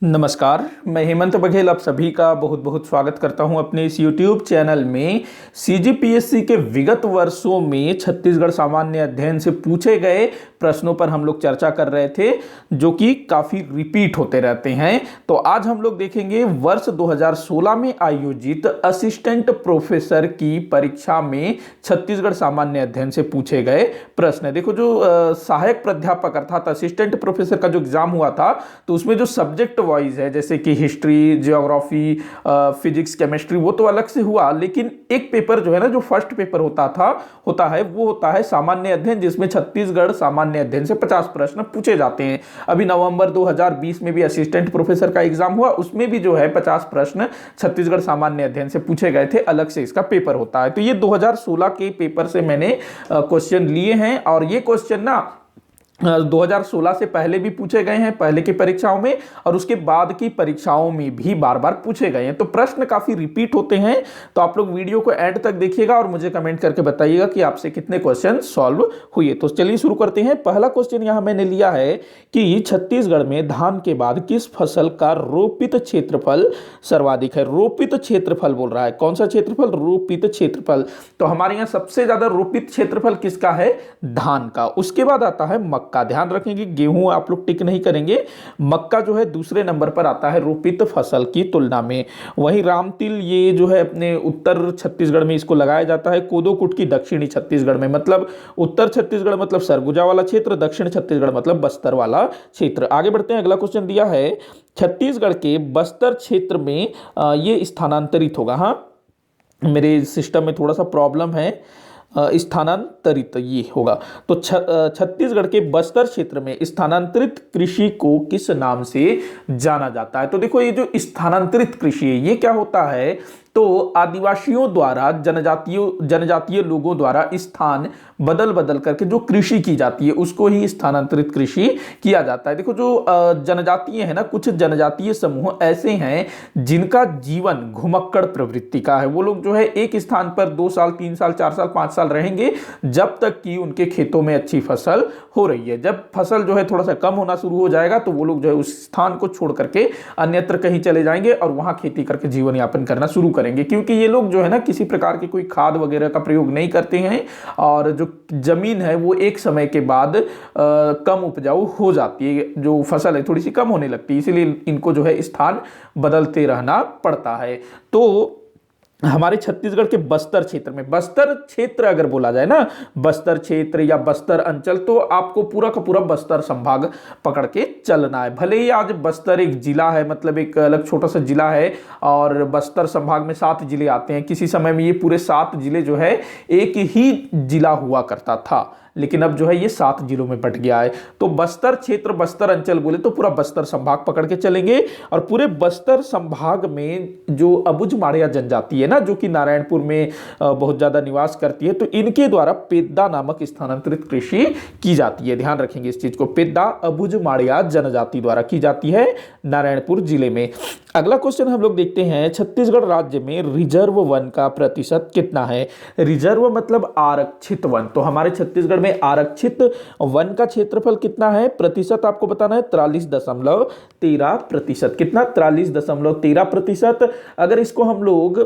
नमस्कार, मैं हेमंत बघेल आप सभी का बहुत बहुत स्वागत करता हूं अपने इस YouTube चैनल में। सीजीपीएससी के विगत वर्षों में छत्तीसगढ़ सामान्य अध्ययन से पूछे गए प्रश्नों पर हम लोग चर्चा कर रहे थे, जो कि काफ़ी रिपीट होते रहते हैं। तो आज हम लोग देखेंगे वर्ष 2016 में आयोजित असिस्टेंट प्रोफेसर की परीक्षा में छत्तीसगढ़ सामान्य अध्ययन से पूछे गए प्रश्न। देखो, जो सहायक प्राध्यापक अर्थात असिस्टेंट प्रोफेसर का जो एग्जाम हुआ था, तो उसमें जो सब्जेक्ट वाइज है, जैसे कि हिस्ट्री, ज्योग्राफी, फिजिक्स, केमिस्ट्री, वो तो अलग से हुआ, लेकिन एक पेपर जो है ना, जो फर्स्ट पेपर होता है सामान्य अध्ययन, जिसमें छत्तीसगढ़ सामान्य अध्ययन से 50 प्रश्न पूछे जाते हैं। अभी नवंबर 2020 में भी असिस्टेंट प्रोफेसर का एग्जाम हुआ, उसमें भी जो है 50 प्रश्न छत्तीसगढ़ सामान्य अध्ययन से पूछे गए थे, अलग से इसका पेपर होता है। तो ये 2016 के पेपर से मैंने क्वेश्चन लिए हैं, और ये क्वेश्चन ना 2016 से पहले भी पूछे गए हैं, पहले की परीक्षाओं में, और उसके बाद की परीक्षाओं में भी बार बार पूछे गए हैं। तो प्रश्न काफी रिपीट होते हैं। तो आप लोग वीडियो को एंड तक देखिएगा और मुझे कमेंट करके बताइएगा कि आपसे कितने क्वेश्चन सॉल्व हुए। तो चलिए शुरू करते हैं। पहला क्वेश्चन यहां मैंने लिया है कि छत्तीसगढ़ में धान के बाद किस फसल का रोपित क्षेत्रफल सर्वाधिक है। रोपित क्षेत्रफल बोल रहा है, कौन सा क्षेत्रफल? रोपित क्षेत्रफल। तो हमारे यहां सबसे ज्यादा रोपित क्षेत्रफल किसका है? धान का। उसके बाद आता है मक्का। ध्यान रखेंगे, गेहूं आप लोग टिक नहीं करेंगे। मक्का जो है दूसरे नंबर पर आता है रोपित फसल की तुलना में। वहीं रामतिल, ये जो है अपने उत्तर छत्तीसगढ़ में इसको लगाया जाता है। कोदो कुटकी दक्षिणी छत्तीसगढ़ में, मतलब उत्तर छत्तीसगढ़ मतलब सरगुजा वाला क्षेत्र, दक्षिण छत्तीसगढ़ मतलब बस्तर वाला क्षेत्र। आगे बढ़ते हैं। अगला क्वेश्चन दिया है छत्तीसगढ़ के बस्तर क्षेत्र में ये स्थानांतरित होगा। हाँ, मेरे सिस्टम में थोड़ा सा प्रॉब्लम है, स्थानांतरित ये होगा। तो छत्तीसगढ़ के बस्तर क्षेत्र में स्थानांतरित कृषि को किस नाम से जाना जाता है? तो देखो, ये जो स्थानांतरित कृषि है, ये क्या होता है? तो आदिवासियों द्वारा, जनजातीय लोगों द्वारा स्थान बदल बदल करके जो कृषि की जाती है, उसको ही स्थानांतरित कृषि किया जाता है। देखो, जो जनजातीय है ना, कुछ जनजातीय समूह ऐसे हैं जिनका जीवन घुमक्कड़ प्रवृत्ति का है। वो लोग जो है एक स्थान पर 2 साल, 3 साल, 4 साल, 5 साल रहेंगे, जब तक कि उनके खेतों में अच्छी फसल हो रही है। जब फसल जो है थोड़ा सा कम होना शुरू हो जाएगा, तो वो लोग जो है उस स्थान को छोड़ करके अन्यत्र कहीं चले जाएंगे और वहां खेती करके जीवन यापन करना शुरू करेंगे। क्योंकि ये लोग जो है ना, किसी प्रकार की कोई खाद वगैरह का प्रयोग नहीं करते हैं, और जो जमीन है वो एक समय के बाद कम उपजाऊ हो जाती है, जो फसल है थोड़ी सी कम होने लगती है, इसीलिए इनको जो है स्थान बदलते रहना पड़ता है। तो हमारे छत्तीसगढ़ के बस्तर क्षेत्र में, बस्तर क्षेत्र अगर बोला जाए ना, बस्तर क्षेत्र या बस्तर अंचल, तो आपको पूरा का पूरा बस्तर संभाग पकड़ के चलना है। भले ही आज बस्तर एक जिला है, मतलब एक अलग छोटा सा जिला है, और बस्तर संभाग में 7 जिले आते हैं। किसी समय में ये पूरे 7 जिले जो है एक ही जिला हुआ करता था, लेकिन अब जो है ये 7 जिलों में बट गया है। तो बस्तर क्षेत्र, बस्तर अंचल बोले तो पूरा बस्तर संभाग पकड़ के चलेंगे। और पूरे बस्तर संभाग में जो अबुझ माड़िया जनजाति है ना, जो कि नारायणपुर में बहुत ज्यादा निवास करती है, तो इनके द्वारा पेद्दा नामक स्थानांतरित कृषि की जाती है। ध्यान रखेंगे इस चीज को, पेद्दा अबुझ माड़िया जनजाति द्वारा की जाती है नारायणपुर जिले में। अगला क्वेश्चन हम लोग देखते हैं, छत्तीसगढ़ राज्य में रिजर्व वन का प्रतिशत कितना है? रिजर्व मतलब आरक्षित वन। तो हमारे छत्तीसगढ़ में आरक्षित वन का क्षेत्रफल कितना है? प्रतिशत आपको बताना है 43.13%। कितना? 43.13%। अगर इसको हम लोग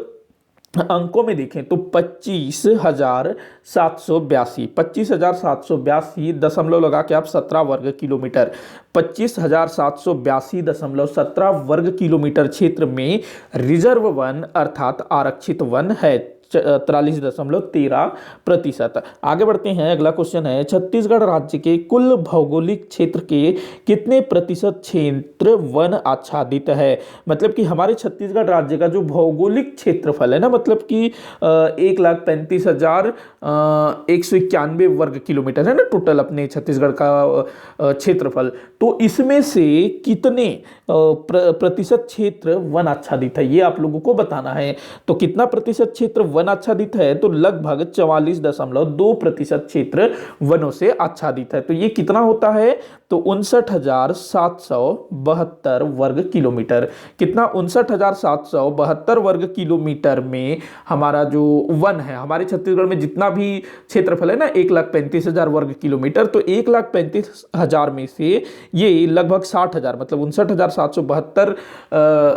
अंकों में देखें तो 25,782, 25,782 दशमलव लगा के आप 17 वर्ग किलोमीटर, 25,782.17 वर्ग किलोमीटर क्षेत्र में रिजर्व वन अर्थात आरक्षित वन है, 43.13%। आगे बढ़ते हैं। अगला क्वेश्चन है, छत्तीसगढ़ राज्य के कुल भौगोलिक क्षेत्र के कितने प्रतिशत क्षेत्र वन आच्छादित है? मतलब कि हमारे छत्तीसगढ़ राज्य का जो भौगोलिक क्षेत्रफल है ना, मतलब कि 1,35,191 वर्ग किलोमीटर है ना टोटल अपने छत्तीसगढ़ का क्षेत्रफल। तो इसमें से कितने प्रतिशत क्षेत्र वन आच्छादित है, ये आप लोगों को बताना है। तो कितना प्रतिशत क्षेत्र वन आच्छादित है तो लगभग 44.2% क्षेत्र वनों से आच्छादित है। तो ये कितना होता है, तो 59,772 वर्ग किलोमीटर। कितना, 59,772 वर्ग किलोमीटर में हमारा जो वन है, हमारे छत्तीसगढ़ में जितना भी क्षेत्रफल है ना 1,35,000 वर्ग किलोमीटर, तो 1,35,000 में से ये लगभग 60,000 मतलब 59,772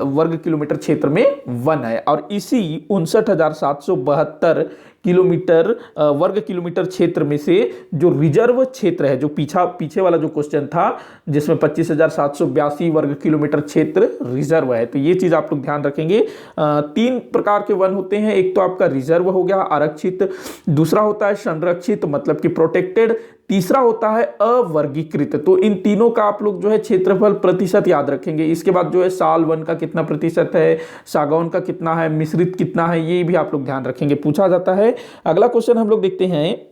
वर्ग किलोमीटर क्षेत्र में वन है। और इसी 59,772 किलोमीटर वर्ग किलोमीटर क्षेत्र में से जो रिजर्व क्षेत्र है, जो पीछे वाला जो क्वेश्चन था जिसमें 25,782 वर्ग किलोमीटर क्षेत्र रिजर्व है, तो ये चीज आप लोग ध्यान रखेंगे। 3 प्रकार के वन होते हैं, एक तो आपका रिजर्व हो गया आरक्षित, दूसरा होता है संरक्षित मतलब कि प्रोटेक्टेड, तीसरा होता है अवर्गीकृत। तो इन तीनों का आप लोग जो है क्षेत्रफल प्रतिशत याद रखेंगे। इसके बाद जो है साल वन का कितना प्रतिशत है, सागौन का कितना है, मिश्रित कितना है, ये भी आप लोग ध्यान रखेंगे, पूछा जाता है। अगला क्वेश्चन हम लोग देखते हैं,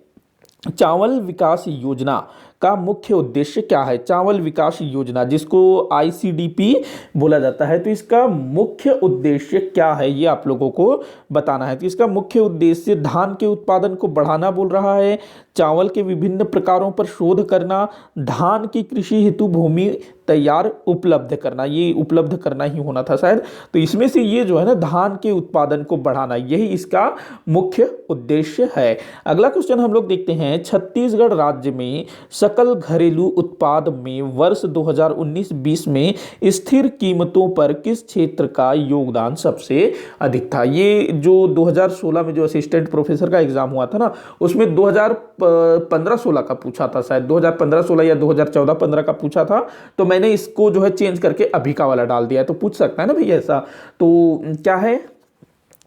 चावल विकास योजना का मुख्य उद्देश्य क्या है। चावल विकास योजना जिसको आईसीडीपी बोला जाता है, तो इसका मुख्य उद्देश्य क्या है ये आप लोगों को बताना है। तो इसका मुख्य उद्देश्य धान के उत्पादन को बढ़ाना बोल रहा है, चावल के विभिन्न प्रकारों पर शोध करना, धान की कृषि हेतु भूमि तैयार उपलब्ध करना, ये उपलब्ध करना ही होना था शायद। तो इसमें से ये जो है ना धान के उत्पादन को बढ़ाना, यही इसका मुख्य उद्देश्य है। अगला क्वेश्चन हम लोग देखते हैं, छत्तीसगढ़ राज्य में सकल घरेलू उत्पाद में वर्ष 2019-20 में स्थिर कीमतों पर किस क्षेत्र का योगदान सबसे अधिक था। ये जो 2016 में जो असिस्टेंट प्रोफेसर का एग्जाम हुआ था ना, उसमें 2015-16 का पूछा था शायद, 2015-16 या 2014-15 का पूछा था, तो मैंने इसको जो है चेंज करके अभी का वाला डाल दिया है। तो पूछ सकता है ना भैया ऐसा, तो क्या है,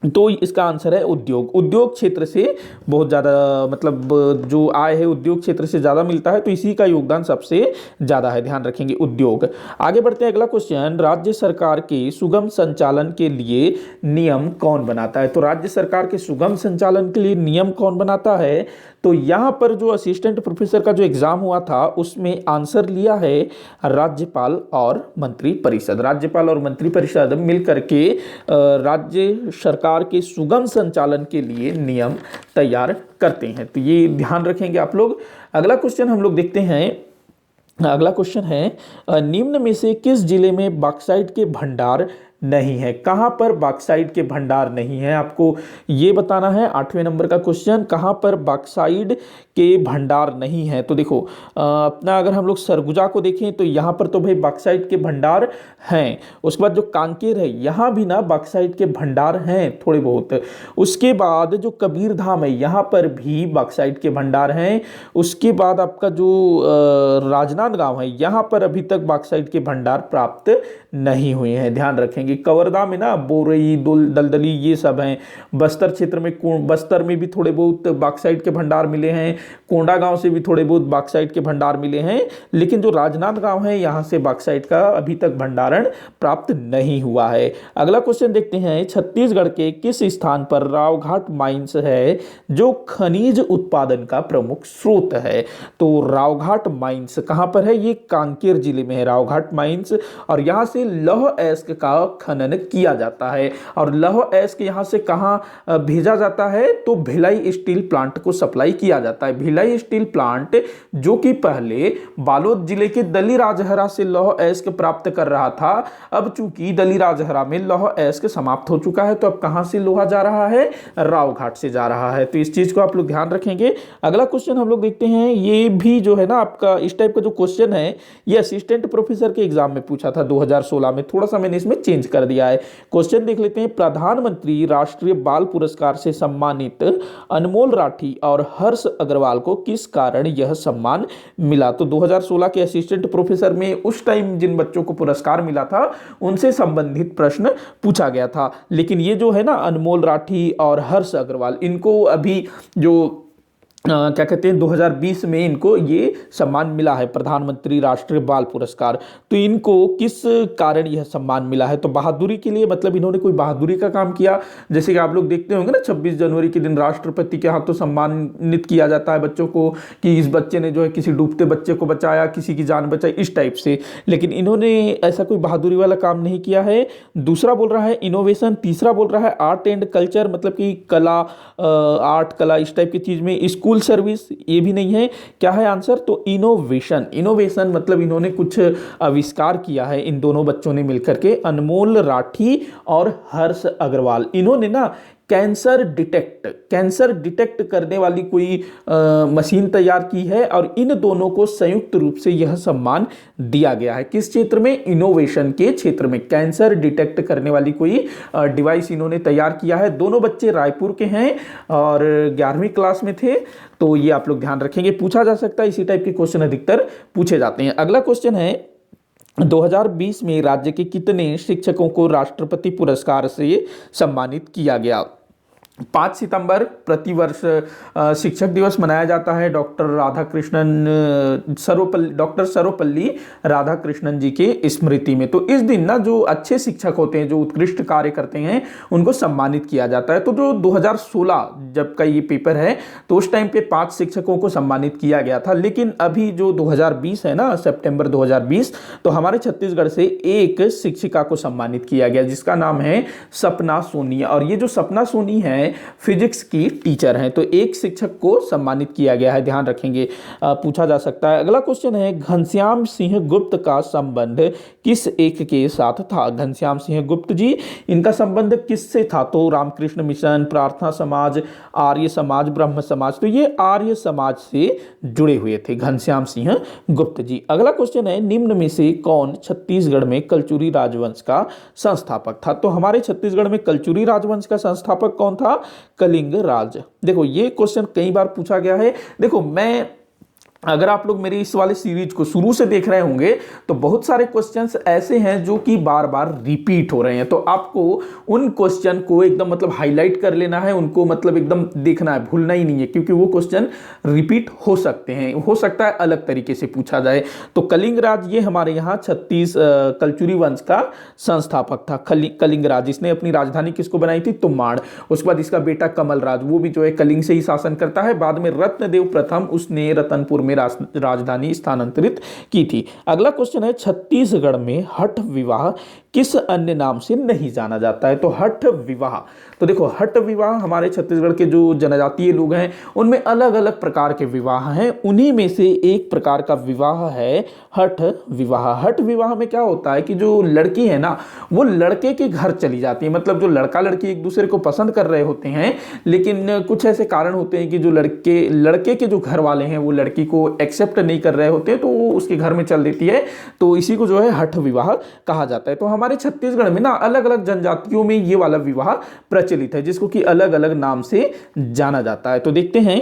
तो इसका आंसर है उद्योग। उद्योग क्षेत्र से बहुत ज़्यादा मतलब जो आय है उद्योग क्षेत्र से ज़्यादा मिलता है, तो इसी का योगदान सबसे ज़्यादा है, ध्यान रखेंगे उद्योग। आगे बढ़ते हैं, अगला क्वेश्चन, राज्य सरकार के सुगम संचालन के लिए नियम कौन बनाता है। तो राज्य सरकार के सुगम संचालन के लिए नियम कौन बनाता है, तो यहाँ पर जो असिस्टेंट प्रोफेसर का जो एग्जाम हुआ था उसमें आंसर लिया है राज्यपाल और मंत्रिपरिषद। राज्यपाल और मंत्रिपरिषद मिलकर के राज्य सरकार के सुगम संचालन के लिए नियम तैयार करते हैं, तो ये ध्यान रखेंगे आप लोग। अगला क्वेश्चन हम लोग देखते हैं, अगला क्वेश्चन है, निम्न में से किस जिले में बॉक्साइट के भंडार नहीं है। कहां पर बॉक्साइट के भंडार नहीं है, आपको ये बताना है। 8वें नंबर का क्वेश्चन, कहां पर बॉक्साइट के भंडार नहीं है। तो देखो अपना अगर हम लोग सरगुजा को देखें तो यहां पर तो भाई बॉक्साइट के भंडार हैं। उसके बाद जो कांकेर है यहां भी ना बॉक्साइट के भंडार हैं थोड़े बहुत। उसके बाद जो कबीरधाम है यहां पर भी बॉक्साइट के भंडार हैं। उसके बाद आपका जो राजनांदगांव है यहां पर अभी तक बॉक्साइट के भंडार प्राप्त नहीं हुए हैं, ध्यान रखेंगे। कवर्धा में ना बोरई दलदली ये सब हैं। बस्तर क्षेत्र में, बस्तर में भी थोड़े बहुत बॉक्साइट के भंडार मिले हैं। कोंडागांव से भी थोड़े बहुत बॉक्साइट के भंडार मिले हैं, लेकिन जो राजनांदगांव है यहां से बॉक्साइट का अभी तक भंडारण प्राप्त नहीं हुआ है। अगला क्वेश्चन देखते हैं, छत्तीसगढ़ के किस स्थान पर रावघाट माइंस है जो खनिज उत्पादन का प्रमुख स्रोत है। तो रावघाट माइंस कहां पर है, ये कांकेर जिले में है रावघाट माइंस, और यहां से लौह अयस्क का खनन किया जाता है। और लौह अयस्क यहां से कहां भेजा जाता है, तो भिलाई स्टील प्लांट को सप्लाई किया जाता है। भिलाई स्टील प्लांट जो कि पहले बालोद जिले के दलीराजहरा से लौह अयस्क प्राप्त कर रहा था, अब चूंकि दलीराजहरा में लौह अयस्क समाप्त हो चुका है, तो अब कहां से लोहा जा रहा है, रावघाट से जा रहा है। तो इस चीज को आप लोग ध्यान रखेंगे। अगला क्वेश्चन हम लोग देखते हैं, ये भी जो है ना आपका इस टाइप का जो क्वेश्चन है ये असिस्टेंट प्रोफेसर के एग्जाम में पूछा था 2016 में, थोड़ा सा मैंने इसमें चेंज कर दिया है। क्वेश्चन देख लेते हैं, प्रधानमंत्री राष्ट्रीय बाल पुरस्कार से सम्मानित अनमोल राठी और हर्ष अग्रवाल को किस कारण यह सम्मान मिला। तो 2016 के असिस्टेंट प्रोफेसर में उस टाइम जिन बच्चों को पुरस्कार मिला था उनसे संबंधित प्रश्न पूछा गया था, लेकिन ये जो है ना अनमोल राठी और हर्ष अग्रवाल, इनको अभी जो क्या कहते हैं 2020 में इनको ये सम्मान मिला है, प्रधानमंत्री राष्ट्रीय बाल पुरस्कार। तो इनको किस कारण यह सम्मान मिला है? तो बहादुरी के लिए, मतलब इन्होंने कोई बहादुरी का काम किया। जैसे कि आप लोग देखते होंगे ना 26 जनवरी के दिन राष्ट्रपति के हाथों सम्मानित किया जाता है बच्चों को, कि इस बच्चे ने जो है किसी डूबते बच्चे को बचाया, किसी की जान बचाई, इस टाइप से। लेकिन इन्होंने ऐसा कोई बहादुरी वाला काम नहीं किया है। दूसरा बोल रहा है इनोवेशन, तीसरा बोल रहा है आर्ट एंड कल्चर, मतलब कि कला, आर्ट कला इस टाइप की चीज में, स्कूल सर्विस, ये भी नहीं है। क्या है आंसर? तो इनोवेशन। इनोवेशन मतलब इन्होंने कुछ आविष्कार किया है इन दोनों बच्चों ने मिलकर के, अनमोल राठी और हर्ष अग्रवाल। इन्होंने ना कैंसर डिटेक्ट करने वाली कोई मशीन तैयार की है, और इन दोनों को संयुक्त रूप से यह सम्मान दिया गया है। किस क्षेत्र में? इनोवेशन के क्षेत्र में। कैंसर डिटेक्ट करने वाली कोई डिवाइस इन्होंने तैयार किया है। दोनों बच्चे रायपुर के हैं और 11वीं क्लास में थे। तो ये आप लोग ध्यान रखेंगे, पूछा जा सकता है, इसी टाइप के क्वेश्चन अधिकतर पूछे जाते हैं। अगला क्वेश्चन है 2020 में राज्य के कितने शिक्षकों को राष्ट्रपति पुरस्कार से सम्मानित किया गया? 5 सितंबर प्रतिवर्ष शिक्षक दिवस मनाया जाता है डॉक्टर सर्वपल्ली राधाकृष्णन जी के स्मृति में। तो इस दिन ना जो अच्छे शिक्षक होते हैं, जो उत्कृष्ट कार्य करते हैं, उनको सम्मानित किया जाता है। तो जो 2016 जब का ये पेपर है, तो उस टाइम पे 5 शिक्षकों को सम्मानित किया गया था। लेकिन अभी जो 2020 है ना, सितंबर 2020, तो हमारे छत्तीसगढ़ से एक शिक्षिका को सम्मानित किया गया, जिसका नाम है सपना सोनी। और ये जो सपना सोनी है फिजिक्स की टीचर हैं। तो एक शिक्षक को सम्मानित किया गया है, ध्यान रखेंगे, पूछा जा सकता है। अगला क्वेश्चन है घनश्याम सिंह गुप्त का संबंध किस एक के साथ था? घनश्याम सिंह गुप्त जी, इनका संबंध किससे था? तो रामकृष्ण मिशन, प्रार्थना समाज, आर्य समाज, ब्रह्म समाज। तो ये आर्य समाज से जुड़े हुए थे घनश्याम सिंह गुप्त जी। अगला क्वेश्चन है निम्न में से कौन छत्तीसगढ़ में कलचुरी राजवंश का संस्थापक था? तो हमारे छत्तीसगढ़ में कलचुरी राजवंश का संस्थापक कौन था? कलिंग राज। देखो ये क्वेश्चन कई बार पूछा गया है। देखो अगर आप लोग मेरी इस वाले सीरीज को शुरू से देख रहे होंगे, तो बहुत सारे क्वेश्चंस ऐसे हैं जो कि बार बार रिपीट हो रहे हैं। तो आपको उन क्वेश्चन को एकदम मतलब हाईलाइट कर लेना है, उनको मतलब एकदम देखना है, भूलना ही नहीं है, क्योंकि वो क्वेश्चन रिपीट हो सकते हैं, हो सकता है अलग तरीके से पूछा जाए। तो कलिंग राज ये हमारे यहाँ कलचुरी वंश का संस्थापक था। कलिंग राज, इसने अपनी राजधानी किसको बनाई थी? तुम्माड़। उसके बाद इसका बेटा कमल राज, वो भी जो है कलिंग से ही शासन करता है। बाद में रत्नदेव प्रथम, उसने रतनपुर में राजधानी स्थानांतरित की थी। अगला क्वेश्चन है छत्तीसगढ़ में हठ विवाह किस अन्य नाम से नहीं जाना जाता है? तो हठ विवाह, तो देखो हठ विवाह हमारे छत्तीसगढ़ के जो जनजातीय लोग हैं उनमें अलग अलग प्रकार के विवाह हैं। उन्हीं में से एक प्रकार का विवाह है हठ विवाह। हठ विवाह में क्या होता है कि जो लड़की है ना, वो लड़के के घर चली जाती है। मतलब जो लड़का लड़की एक दूसरे को पसंद कर रहे होते हैं, लेकिन कुछ ऐसे कारण होते हैं कि जो लड़के के जो घर वाले हैं वो लड़की को एक्सेप्ट नहीं कर रहे होते, तो वो उसके घर में चल देती है। तो इसी को जो है हठ विवाह कहा जाता है। तो हमारे छत्तीसगढ़ में ना अलग अलग जनजातियों में ये वाला विवाह प्रचलित है, जिसको कि अलग अलग नाम से जाना जाता है। तो देखते हैं,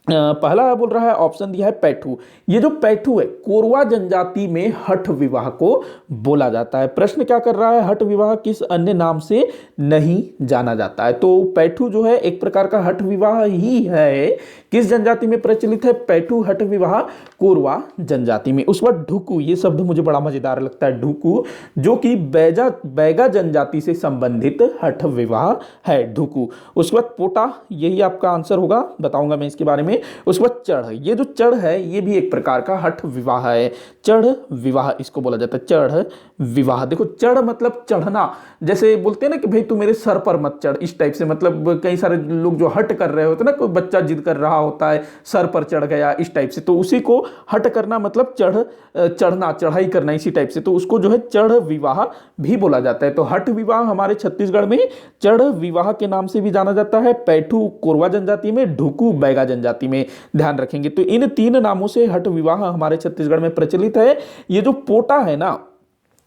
पहला बोल रहा है, ऑप्शन दिया है पैठू। ये जो पैठू है, कोरवा जनजाति में हठ विवाह को बोला जाता है। प्रश्न क्या कर रहा है? हठ विवाह किस अन्य नाम से नहीं जाना जाता है? तो पैठू जो है एक प्रकार का हठ विवाह ही है। किस जनजाति में प्रचलित है पैठू हठ विवाह? कोरवा जनजाति में। उस वक्त ढुकू, ये शब्द मुझे बड़ा मजेदार लगता है, ढुकू, जो कि बैगा जनजाति से संबंधित हठ विवाह है, ढुकू। उस वक्त पोटा, यही आपका आंसर होगा, बताऊंगा मैं इसके बारे में। उस वक्त चढ़, ये जो चढ़ है ये भी एक प्रकार का हठ विवाह है, चढ़ विवाह इसको बोला जाता है, चढ़ विवाह। देखो चढ़ मतलब चढ़ना, जैसे बोलते हैं ना कि भाई तू मेरे सर पर मत चढ़, इस टाइप से। मतलब कई सारे लोग जो हट कर रहे होते हैं ना, कोई बच्चा जिद कर रहा होता है, सर पर चढ़ गया, इस टाइप से, तो उसी को हट करना मतलब चढ़ना, चढ़ाई करना, इसी टाइप से। तो उसको जो है चढ़ विवाह भी बोला जाता है। तो हठ विवाह हमारे छत्तीसगढ़ में चढ़ विवाह के नाम से भी जाना जाता है, पैठू कोरवा जनजाति में, ढुकू बैगा जनजाति में, ध्यान रखेंगे। तो इन 3 नामों से हठ विवाह हमारे छत्तीसगढ़ में प्रचलित है। ये जो पोटा है ना,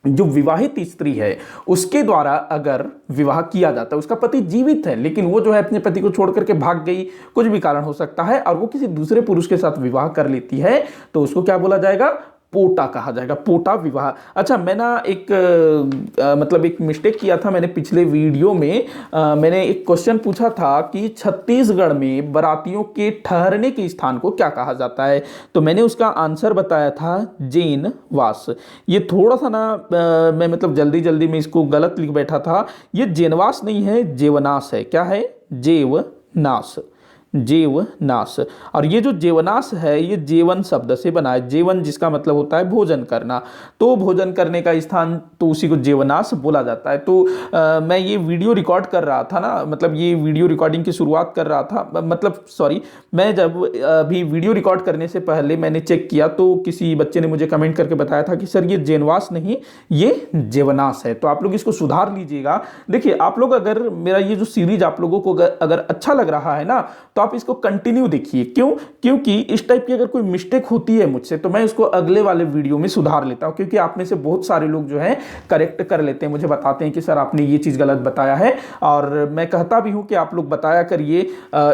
जो विवाहित स्त्री है, उसके द्वारा अगर विवाह किया जाता है, उसका पति जीवित है लेकिन वो जो है अपने पति को छोड़ करके भाग गई, कुछ भी कारण हो सकता है, और वो किसी दूसरे पुरुष के साथ विवाह कर लेती है, तो उसको क्या बोला जाएगा? पोटा कहा जाएगा, पोटा विवाह। अच्छा, मैं ना एक मतलब एक मिस्टेक किया था मैंने पिछले वीडियो में। मैंने एक क्वेश्चन पूछा था कि छत्तीसगढ़ में बारातियों के ठहरने के स्थान को क्या कहा जाता है, तो मैंने उसका आंसर बताया था जैन वास। ये थोड़ा सा ना मैं मतलब जल्दी जल्दी में इसको गलत लिख बैठा था। ये जैनवास नहीं है, जेवनास है। क्या है? जेवनास, जेवनास। और ये जो जेवनास है ये जेवन शब्द से बना है। जेवन जिसका मतलब होता है भोजन करना, तो भोजन करने का स्थान तो उसी को जेवनास बोला जाता है। तो मैं ये वीडियो रिकॉर्ड कर रहा था ना, मतलब ये वीडियो रिकॉर्डिंग की शुरुआत कर रहा था, मतलब सॉरी, मैं जब अभी वीडियो रिकॉर्ड करने से पहले मैंने चेक किया तो किसी बच्चे ने मुझे कमेंट करके बताया था कि सर ये जेनवास नहीं, ये जेवनास है। तो आप लोग इसको सुधार लीजिएगा। देखिए, आप लोग अगर मेरा ये जो सीरीज आप लोगों को अगर अच्छा लग रहा है ना, तो आप इसको कंटिन्यू देखिए। क्यों? क्योंकि इस टाइप की अगर कोई मिस्टेक होती है मुझसे तो मैं इसको अगले वाले वीडियो में सुधार लेता हूं, क्योंकि आप में से बहुत सारे लोग जो है करेक्ट कर लेते हैं, मुझे बताते हैं कि सर आपने ये चीज गलत बताया है। और मैं कहता भी हूं कि आप लोग बताया करिए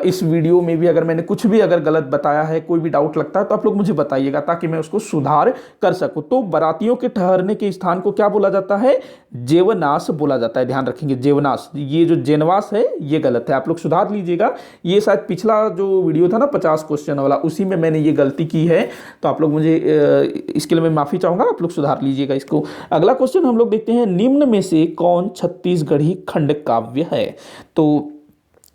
इस वीडियो में भी, अगर मैंने कुछ भी अगर गलत बताया है, कोई भी डाउट लगता है तो आप लोग मुझे बताइएगा ताकि मैं उसको सुधार कर सकूं। तो बारातियों के ठहरने के स्थान को क्या बोला जाता है? जेवनास बोला जाता है। ध्यान रखेंगे, जेवनास। ये जो जेनवास है ये गलत है, आप लोग सुधार लीजिएगा। ये शायद पिछला जो वीडियो था ना 50 क्वेश्चन वाला, उसी में मैंने ये गलती की है, तो आप लोग मुझे इसके लिए मैं माफी चाहूंगा, आप लोग सुधार लीजिएगा इसको। अगला क्वेश्चन हम लोग देखते हैं, निम्न में से कौन छत्तीसगढ़ी खंड काव्य है? तो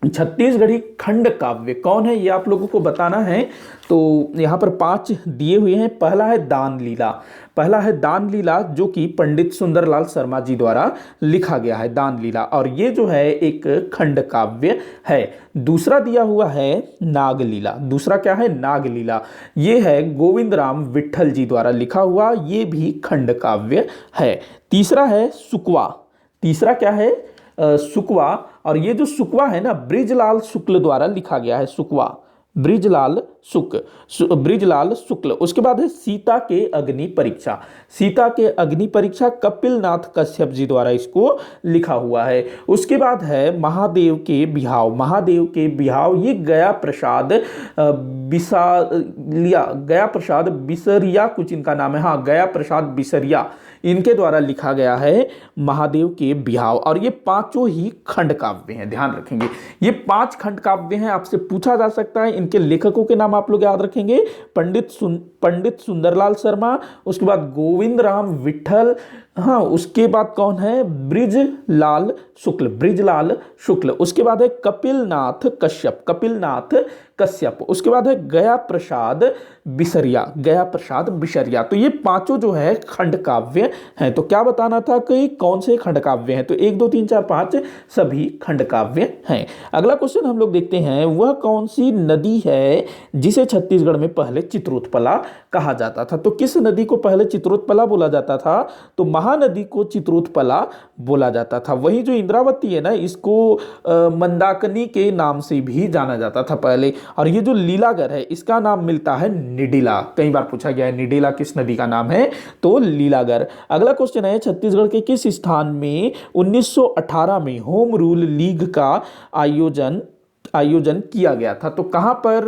छत्तीसगढ़ी खंड काव्य कौन है ये आप लोगों को बताना है। तो यहाँ पर 5 दिए हुए हैं। पहला है दान लीला, पहला है दान लीला जो कि पंडित सुंदरलाल शर्मा जी द्वारा लिखा गया है, दान लीला, और ये जो है एक खंड काव्य है। दूसरा दिया हुआ है नागलीला, दूसरा क्या है? नागलीला। ये है गोविंद राम विट्ठल जी द्वारा लिखा हुआ, ये भी खंड काव्य है। तीसरा है सुकवा, तीसरा क्या है? सुकवा, और ये जो सुकवा है ना बृजलाल शुक्ल द्वारा लिखा गया है, सुकवा, बृजलाल शुक्ल। उसके बाद है सीता के अग्नि परीक्षा, सीता के अग्नि परीक्षा कपिलनाथ कश्यप जी द्वारा इसको लिखा हुआ है। उसके बाद है महादेव के बिहाव, महादेव के बिहाव, ये गया प्रसाद बिसालिया, गया प्रसाद बिसरिया कुछ इनका नाम है, हाँ गया प्रसाद बिसरिया, इनके द्वारा लिखा गया है महादेव के बिहाव। और ये पांचों ही खंड काव्य हैं, ध्यान रखेंगे ये 5 खंड काव्य हैं। आपसे पूछा जा सकता है, इनके लेखकों के नाम आप लोग याद रखेंगे, पंडित सुंदरलाल शर्मा, उसके बाद गोविंद राम विट्ठल, हाँ उसके बाद कौन है? बृजलाल शुक्ल, बृजलाल शुक्ल। उसके बाद है कपिलनाथ कश्यप, कपिलनाथ कश्यप। उसके बाद है गया प्रसाद बिसरिया, गया प्रसाद बिसरिया। तो ये पांचों जो है खंड काव्य हैं। तो क्या बताना था कि कौन से खंड काव्य हैं? तो 1 2 3 4 5 सभी खंड काव्य हैं। अगला क्वेश्चन हम लोग देखते हैं, वह कौन सी नदी है जिसे छत्तीसगढ़ में पहले चित्रोत्पला कहा जाता था? तो किस नदी को पहले चित्रोत्पला बोला जाता था? तो महानदी को चित्रोत्पला बोला जाता था। वही जो इंद्रावती है ना, इसको मंदाकिनी के नाम से भी जाना जाता था पहले। और ये जो लीलागर है इसका नाम मिलता है निडिला, कई बार पूछा गया है निडिला किस नदी का नाम है, तो लीलागर। अगला क्वेश्चन है, छत्तीसगढ़ के किस स्थान में 1918 में होम रूल लीग का आयोजन किया गया था? तो कहां पर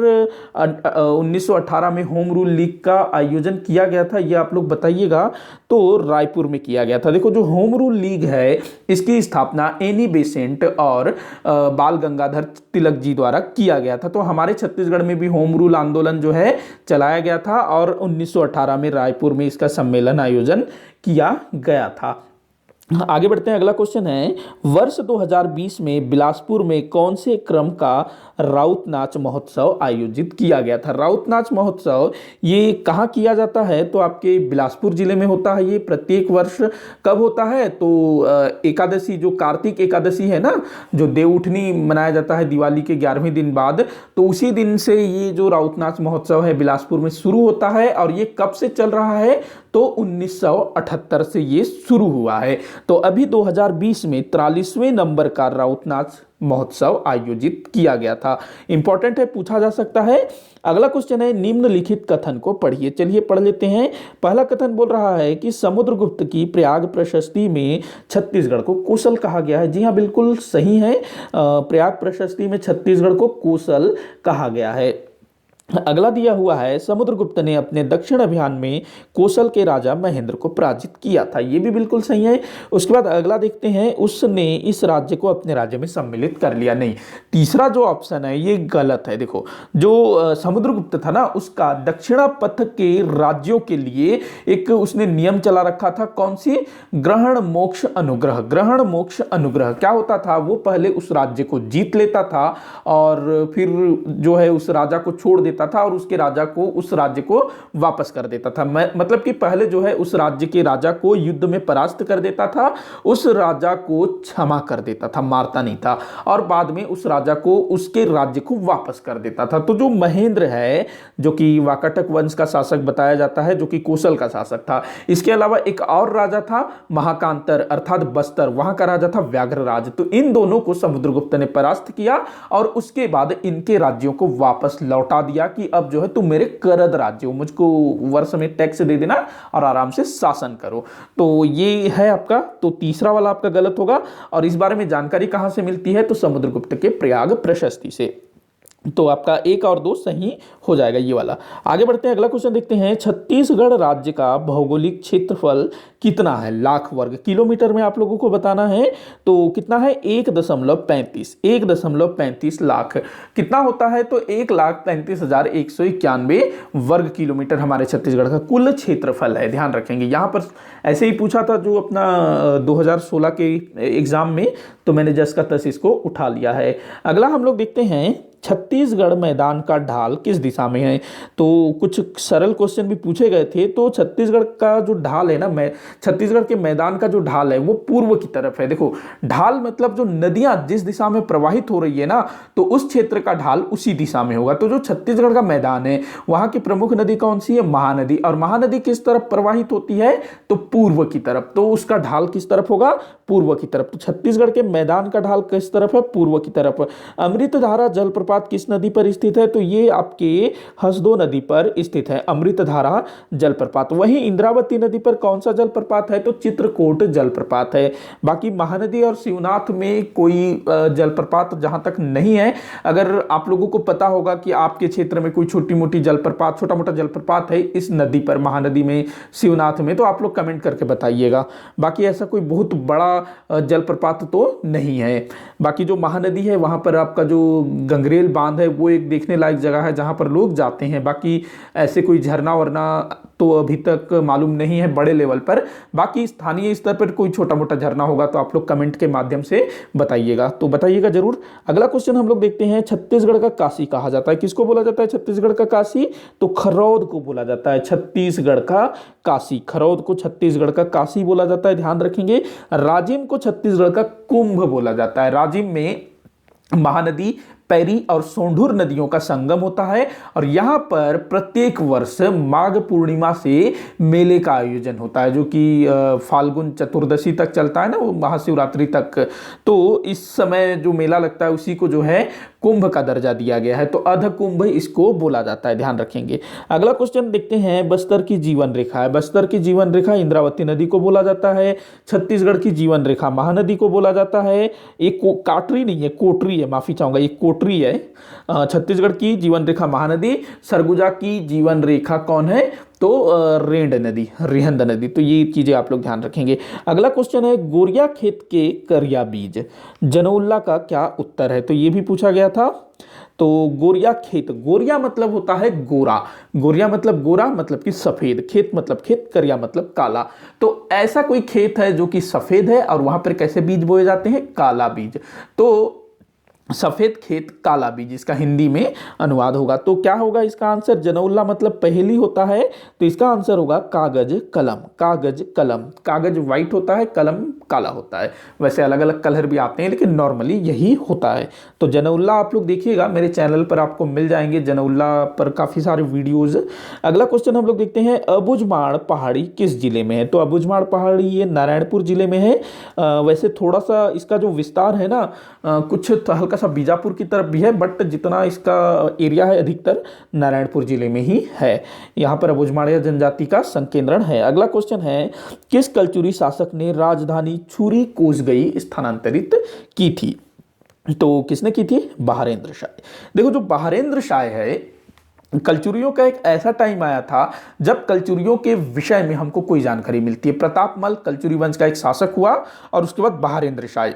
1918 में होम रूल लीग का आयोजन किया गया था, ये आप लोग बताइएगा। तो रायपुर में किया गया था। देखो, जो होम रूल लीग है इसकी स्थापना एनी बेसेंट और बाल गंगाधर तिलक जी द्वारा किया गया था। तो हमारे छत्तीसगढ़ में भी होम रूल आंदोलन जो है चलाया गया था, और 1918 में रायपुर में इसका सम्मेलन आयोजन किया गया था। आगे बढ़ते हैं। अगला क्वेश्चन है, वर्ष 2020 में बिलासपुर में कौन से क्रम का राउत नाच महोत्सव आयोजित किया गया था? राउत नाच महोत्सव ये कहाँ किया जाता है? तो आपके बिलासपुर जिले में होता है। ये प्रत्येक वर्ष कब होता है? तो एकादशी, जो कार्तिक एकादशी है ना, जो देवउठनी मनाया जाता है दिवाली के 11वें दिन बाद, तो उसी दिन से ये जो राउत नाच महोत्सव है बिलासपुर में शुरू होता है। और ये कब से चल रहा है? तो 1978 से ये शुरू हुआ है। तो अभी 2020 में 43वें नंबर का राउत नाच महोत्सव आयोजित किया गया था। इंपॉर्टेंट है, पूछा जा सकता है। अगला क्वेश्चन है, निम्नलिखित कथन को पढ़िए। चलिए पढ़ लेते हैं। पहला कथन बोल रहा है कि समुद्रगुप्त की प्रयाग प्रशस्ति में छत्तीसगढ़ को कोसल कहा गया है। जी हाँ, बिल्कुल सही है। प्रयाग प्रशस्ति में छत्तीसगढ़ को कोसल कहा गया है। अगला दिया हुआ है, समुद्रगुप्त ने अपने दक्षिण अभियान में कौशल के राजा महेंद्र को पराजित किया था। ये भी बिल्कुल सही है। उसके बाद अगला देखते हैं, उसने इस राज्य को अपने राज्य में सम्मिलित कर लिया। नहीं, तीसरा जो ऑप्शन है ये गलत है। देखो, जो समुद्रगुप्त था ना, उसका दक्षिणा पथ के राज्यों के लिए एक उसने नियम चला रखा था। कौन सी? ग्रहण मोक्ष अनुग्रह। ग्रहण मोक्ष अनुग्रह क्या होता था? वो पहले उस राज्य को जीत लेता था और फिर जो है उस राजा को छोड़ देता था और उसके राजा को, उस राज्य को वापस कर देता था। मतलब कि पहले जो है उस राज्य के राजा को युद्ध में परास्त कर देता था, उस राजा को क्षमा कर देता था, मारता नहीं था, और बाद में उस राजा को उसके राज्य को वापस कर देता था। तो जो महेंद्र है, जो कि वाकाटक वंश का शासक बताया जाता है, जो कि कौशल का शासक था। इसके अलावा एक और राजा था महाकांतर अर्थात बस्तर, वहां का राजा था व्याघ्रराज। तो इन दोनों को समुद्रगुप्त ने परास्त किया और उसके बाद इनके राज्यों को वापस लौटा दिया कि अब जो है तुम मेरे करद राज्य हो, मुझको वर्ष में टैक्स दे देना और आराम से शासन करो। तो ये है आपका, तो तीसरा वाला आपका गलत होगा। और इस बारे में जानकारी कहां से मिलती है? तो समुद्रगुप्त के प्रयाग प्रशस्ति से। तो आपका 1 और 2 सही हो जाएगा ये वाला। आगे बढ़ते हैं, अगला क्वेश्चन देखते हैं। छत्तीसगढ़ राज्य का भौगोलिक क्षेत्रफल कितना है? लाख वर्ग किलोमीटर में आप लोगों को बताना है। तो कितना है? 1.35 लाख। कितना होता है? तो 1,35,191 वर्ग किलोमीटर हमारे छत्तीसगढ़ का कुल क्षेत्रफल है। ध्यान रखेंगे, यहां पर ऐसे ही पूछा था जो अपना 2016 के एग्जाम में, तो मैंने जस का तस इसको उठा लिया है। अगला हम लोग देखते हैं, छत्तीसगढ़ मैदान का ढाल किस दिशा में है? तो कुछ सरल क्वेश्चन भी पूछे गए थे। तो छत्तीसगढ़ का जो ढाल है ना, छत्तीसगढ़ के मैदान का जो ढाल है वो पूर्व की तरफ है। देखो, ढाल मतलब जो नदियां जिस दिशा में प्रवाहित हो रही है ना, तो उस क्षेत्र का ढाल उसी दिशा में होगा। तो जो छत्तीसगढ़ का मैदान है वहां की प्रमुख नदी कौन सी है? महानदी। और महानदी किस तरफ प्रवाहित होती है? तो पूर्व की तरफ। तो उसका ढाल किस तरफ होगा? पूर्व की तरफ। तो छत्तीसगढ़ के मैदान का ढाल किस तरफ है? पूर्व की तरफ। अमृतधारा जलप्रपात किस नदी पर स्थित है? तो ये आपके हसदो नदी पर स्थित है अमृतधारा जलप्रपात। वहीं इंद्रावती नदी पर कौन सा जलप्रपात है? तो चित्रकोट जलप्रपात है। बाकी महानदी और शिवनाथ में कोई जलप्रपात जहां तक नहीं है। अगर आप लोगों को पता होगा कि आपके क्षेत्र में कोई छोटी मोटी जलप्रपात, छोटा मोटा जलप्रपात है इस नदी पर, महानदी में, शिवनाथ में, तो आप लोग कमेंट करके बताइएगा। बाकी ऐसा कोई बहुत बड़ा जलप्रपात तो नहीं है। बाकी जो महानदी है वहां पर आपका जो गंगरेल बांध है वो एक देखने लायक जगह है जहां पर लोग जाते हैं। बाकी ऐसे कोई झरना वरना तो अभी तक मालूम नहीं है बड़े लेवल पर। बाकी स्थानीय स्तर पर कोई छोटा मोटा झरना होगा तो आप लोग कमेंट के माध्यम से बताइएगा, तो बताइएगा जरूर। अगला क्वेश्चन हम लोग देखते हैं, छत्तीसगढ़ का काशी कहा जाता है। किसको बोला जाता है छत्तीसगढ़ का काशी? तो खरौद को बोला जाता है छत्तीसगढ़ का काशी। खरौद को छत्तीसगढ़ का काशी बोला जाता है, ध्यान रखेंगे। राजिम को छत्तीसगढ़ का कुंभ बोला जाता है। राजिम में महानदी, पैरी और सोंढूर नदियों का संगम होता है और यहां पर प्रत्येक वर्ष माघ पूर्णिमा से मेले का आयोजन होता है, जो कि फाल्गुन चतुर्दशी तक चलता है ना, वो महाशिवरात्रि तक। तो इस समय जो मेला लगता है उसी को जो है कुंभ का दर्जा दिया गया है, तो अध कुंभ इसको बोला जाता है, ध्यान रखेंगे। अगला क्वेश्चन देखते हैं, बस्तर की जीवन रेखा है। बस्तर की जीवन रेखा इंद्रावती नदी को बोला जाता है। छत्तीसगढ़ की जीवन रेखा महानदी को बोला जाता है। एक काटरी नहीं है, कोटरी है, माफी चाहूंगा, ये कोटरी है। छत्तीसगढ़ की जीवन रेखा महानदी। सरगुजा की जीवन रेखा कौन है? तो रेंड नदी, रिहंद नदी। तो ये चीजें आप लोग ध्यान रखेंगे। अगला क्वेश्चन है, गोरिया खेत के करिया बीज जनौल्ला का क्या उत्तर है? तो ये भी पूछा गया था। तो गोरिया खेत, गोरिया मतलब होता है गोरा, गोरिया मतलब गोरा, मतलब कि सफेद, खेत मतलब खेत, करिया मतलब काला। तो ऐसा कोई खेत है जो कि सफेद है और वहां पर कैसे बीज बोए जाते हैं? काला बीज। तो सफेद खेत काला बीज इसका हिंदी में अनुवाद होगा। तो क्या होगा इसका आंसर? जनौल्ला मतलब पहेली होता है, तो इसका आंसर होगा कागज कलम। कागज कलम, कागज व्हाइट होता है, कलम काला होता है। वैसे अलग अलग कलर भी आते हैं लेकिन नॉर्मली यही होता है। तो जनौल्ला आप लोग देखिएगा, मेरे चैनल पर आपको मिल जाएंगे जनौल्ला पर काफी सारे वीडियोज। अगला क्वेश्चन हम लोग देखते हैं, अबुझमाड़ पहाड़ी किस जिले में है? तो अबुझमाड़ पहाड़ी ये नारायणपुर जिले में है। वैसे थोड़ा सा इसका जो विस्तार है ना, कुछ हल्का सा बीजापुर की तरफ भी है, बट जितना इसका एरिया है अधिकतर नारायणपुर जिले में ही है। यहां पर अबुझमाड़िया जनजाति का संकेंद्रण है। अगला क्वेश्चन है, किस कलचुरी शासक ने राजधानी छुरी कोसगई स्थानांतरित की थी? तो किसने की थी? बहारेंद्र शाह। देखो, जो बहारेंद्र शाह है कलचुरियों का एक ऐसा टाइम आया था जब कलचुरियों के विषय में हमको कोई जानकारी मिलती है। प्रतापमल कलचुरी वंश का एक शासक हुआ और उसके बाद बहारेंद्र शाह।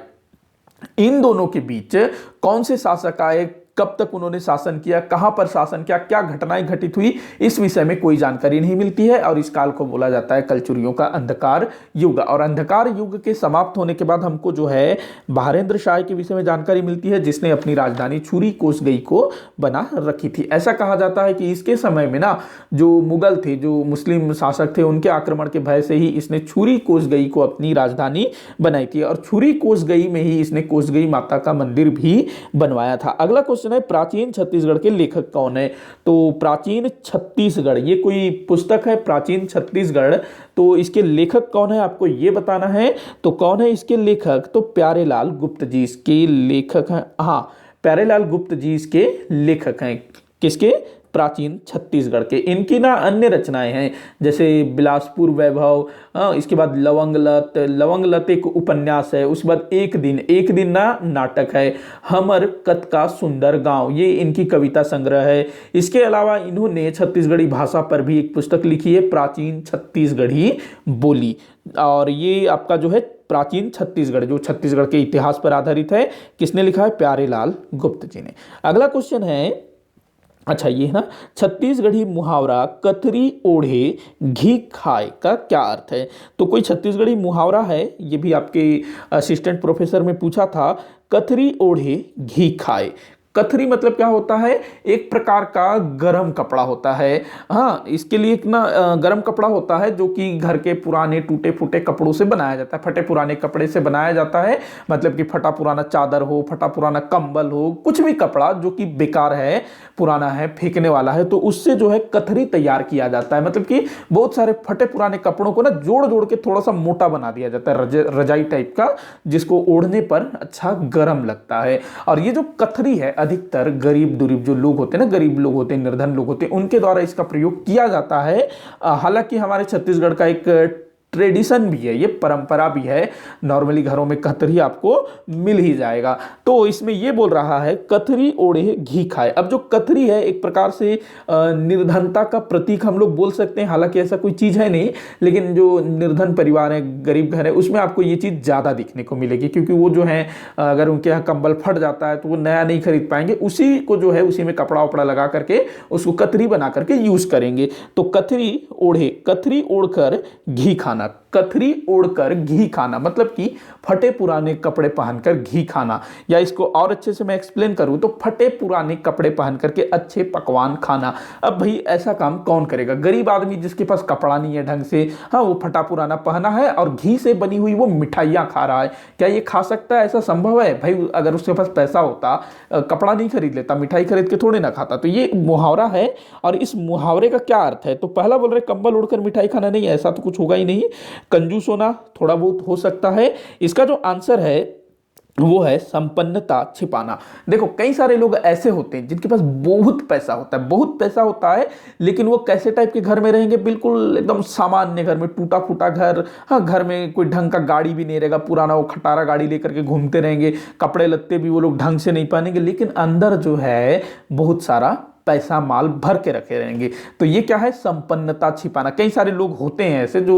इन दोनों के बीच कौन से शासक आए, कब तक उन्होंने शासन किया, कहां पर शासन किया, क्या घटनाएं घटित हुई, इस विषय में कोई जानकारी नहीं मिलती है। और इस काल को बोला जाता है कलचुरियों का अंधकार युग। और अंधकार युग के समाप्त होने के बाद हमको जो है बहारेंद्र शाह के विषय में जानकारी मिलती है, जिसने अपनी राजधानी छुरी कोसगई को बना रखी थी। ऐसा कहा जाता है कि इसके समय में ना जो मुगल थे, जो मुस्लिम शासक थे, उनके आक्रमण के भय से ही इसने छुरी कोसगई को अपनी राजधानी बनाई थी। और छुरी कोसगई में ही इसने कोसगई माता का मंदिर भी बनवाया था। अगला क्वेश्चन है, प्राचीन छत्तीसगढ़ के लेखक कौन है? तो प्राचीन छत्तीसगढ़, ये कोई पुस्तक है प्राचीन छत्तीसगढ़, तो इसके लेखक कौन है आपको ये बताना है। तो कौन है इसके लेखक? तो प्यारेलाल गुप्त जी इसके लेखक हैं। हाँ, प्यारेलाल गुप्त जी इसके लेखक हैं। किसके? प्राचीन छत्तीसगढ़ के। इनकी ना अन्य रचनाएं हैं, जैसे बिलासपुर वैभव, इसके बाद लवंगलत एक उपन्यास है, उसके बाद एक दिन ना नाटक है, हमर कत का सुंदर गांव, ये इनकी कविता संग्रह है। इसके अलावा इन्होंने छत्तीसगढ़ी भाषा पर भी एक पुस्तक लिखी है, प्राचीन छत्तीसगढ़ी बोली। और ये आपका जो है प्राचीन छत्तीसगढ़, जो छत्तीसगढ़ के इतिहास पर आधारित है, किसने लिखा है? प्यारेलाल गुप्त जी ने। अगला क्वेश्चन है, अच्छा ये है ना, छत्तीसगढ़ी मुहावरा कथरी ओढ़े घी खाए का क्या अर्थ है? तो कोई छत्तीसगढ़ी मुहावरा है, ये भी आपके असिस्टेंट प्रोफेसर में पूछा था, कथरी ओढ़े घी खाए। कथरी मतलब क्या होता है? एक प्रकार का गरम कपड़ा होता है। हाँ, इसके लिए एक ना गरम कपड़ा होता है जो कि घर के पुराने टूटे फूटे कपड़ों से बनाया जाता है, फटे पुराने कपड़े से बनाया जाता है। मतलब कि फटा पुराना चादर हो, फटा पुराना कंबल हो, कुछ भी कपड़ा जो कि बेकार है, पुराना है, फेंकने वाला है, तो उससे जो है कथरी तैयार किया जाता है। मतलब कि बहुत सारे फटे पुराने कपड़ों को ना जोड़ जोड़ के थोड़ा सा मोटा बना दिया जाता है, रजाई टाइप का, जिसको ओढ़ने पर अच्छा गर्म लगता है। और ये जो कथरी है, अधिकतर गरीब दुरीब जो लोग होते हैं ना, गरीब लोग होते हैं, निर्धन लोग होते हैं, उनके द्वारा इसका प्रयोग किया जाता है। हालांकि हमारे छत्तीसगढ़ का एक ट्रेडिशन भी है, ये परंपरा भी है, नॉर्मली घरों में कथरी आपको मिल ही जाएगा। तो इसमें ये बोल रहा है कथरी ओढ़े घी खाए। अब जो कथरी है एक प्रकार से निर्धनता का प्रतीक हम लोग बोल सकते हैं, हालांकि ऐसा कोई चीज है नहीं, लेकिन जो निर्धन परिवार है, गरीब घर है, उसमें आपको ये चीज ज्यादा दिखने को मिलेगी, क्योंकि वो जो है अगर उनके यहाँ कंबल फट जाता है तो वो नया नहीं खरीद पाएंगे, उसी को जो है उसी में कपड़ा उपड़ा लगा करके उसको कथरी बना करके यूज करेंगे। तो कथरी ओढ़कर घी खाना, कथरी ओढ़कर घी खाना मतलब कि फटे पुराने कपड़े पहनकर घी खाना, या इसको और अच्छे से मैं एक्सप्लेन करूं तो फटे पुराने कपड़े पहन करके अच्छे पकवान खाना। अब भाई ऐसा काम कौन करेगा? गरीब आदमी जिसके पास कपड़ा नहीं है ढंग से, हाँ, वो फटा पुराना पहना है और घी से बनी हुई वो मिठाइयां खा रहा है, क्या ये खा सकता है? ऐसा संभव है? भाई अगर उसके पास पैसा होता, कपड़ा नहीं खरीद लेता, मिठाई खरीद के थोड़े ना खाता। तो ये मुहावरा है, और इस मुहावरे का क्या अर्थ है? तो पहला बोल रहे कंबल ओढ़कर मिठाई खाना, नहीं, ऐसा तो कुछ होगा ही नहीं। कंजूस होना थोड़ा बहुत हो सकता है। इसका जो आंसर है वो है संपन्नता छिपाना। देखो कई सारे लोग ऐसे होते हैं जिनके पास बहुत पैसा होता है, लेकिन वो कैसे टाइप के घर में रहेंगे? बिल्कुल एकदम सामान्य घर में, टूटा फूटा घर। हाँ, घर में कोई ढंग का गाड़ी भी नहीं रहेगा, पुराना वो खटारा गाड़ी लेकर के घूमते रहेंगे, कपड़े लत्ते भी वो लोग ढंग से नहीं पहनेंगे, लेकिन अंदर जो है बहुत सारा पैसा माल भर के रखे रहेंगे। तो ये क्या है? संपन्नता छिपाना। कई सारे लोग होते हैं ऐसे जो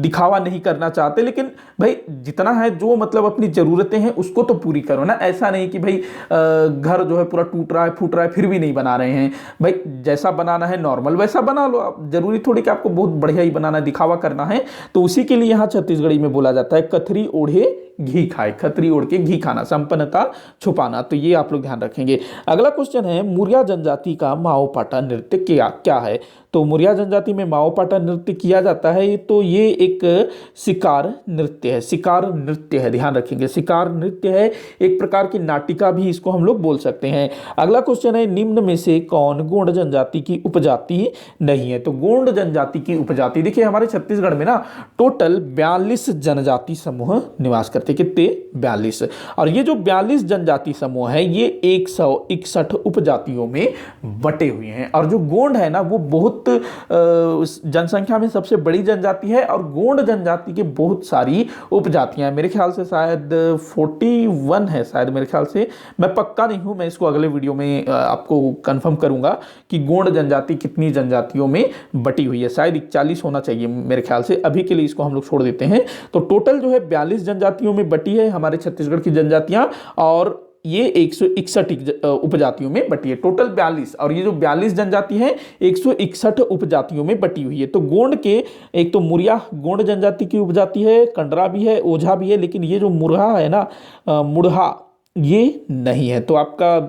दिखावा नहीं करना चाहते, लेकिन भाई जितना है, जो मतलब अपनी जरूरतें हैं उसको तो पूरी करो ना। ऐसा नहीं कि भाई घर जो है पूरा टूट रहा है, फूट रहा है, फिर भी नहीं बना रहे हैं। भाई जैसा बनाना है नॉर्मल वैसा बना लो आप, जरूरी थोड़ी कि आपको बहुत बढ़िया ही बनाना, दिखावा करना है। तो उसी के लिए यहाँ छत्तीसगढ़ी में बोला जाता है कथरी ओढ़े घी खाए, खतरी ओढ़ के घी खाना, संपन्नता छुपाना। तो ये आप लोग ध्यान रखेंगे। अगला क्वेश्चन है, मुरिया जनजाति का माओपाटा नृत्य क्या है? तो मुरिया जनजाति में माओपाटा नृत्य किया जाता है, तो ये एक शिकार नृत्य है, ध्यान रखेंगे, शिकार नृत्य है, एक प्रकार की नाटिका भी इसको हम लोग बोल सकते हैं। अगला क्वेश्चन है, निम्न में से कौन गोंड जनजाति की उपजाति नहीं है? तो गोंड जनजाति की उपजाति, देखिए हमारे छत्तीसगढ़ में ना टोटल 42 जनजाति समूह निवास करते, कितने? 42। और ये जो 42 जनजाति समूह है ये 161 उपजातियों में बटे हुए हैं। और जो गोंड है ना वो बहुत बहुत जनसंख्या में सबसे बड़ी जनजाति है और गोंड जनजाति के बहुत सारी उपजातियां हैं। मेरे ख्याल से शायद 41 है, शायद मेरे ख्याल से, मैं पक्का नहीं हूं, मैं इसको अगले वीडियो में आपको कंफर्म करूंगा कि गोंड जनजाति कितनी जनजातियों में बटी हुई है। शायद 41 होना चाहिए मेरे ख्याल से, अभी के लिए इसको हम लोग छोड़ देते हैं। तो टोटल जो है 42 जनजातियों में बटी है हमारे छत्तीसगढ़ की जनजातियां, और ये 161 उपजातियों में बटी है, टोटल 42। और ये जो 42 जनजाति है 161 उपजातियों में बटी हुई है। तो गोंड के एक तो मुरिया गोंड जनजाति की उपजाति है, कंडरा भी है, ओझा भी है, लेकिन ये जो मुरहा है ना, मुढ़ा, ये नहीं है। तो आपका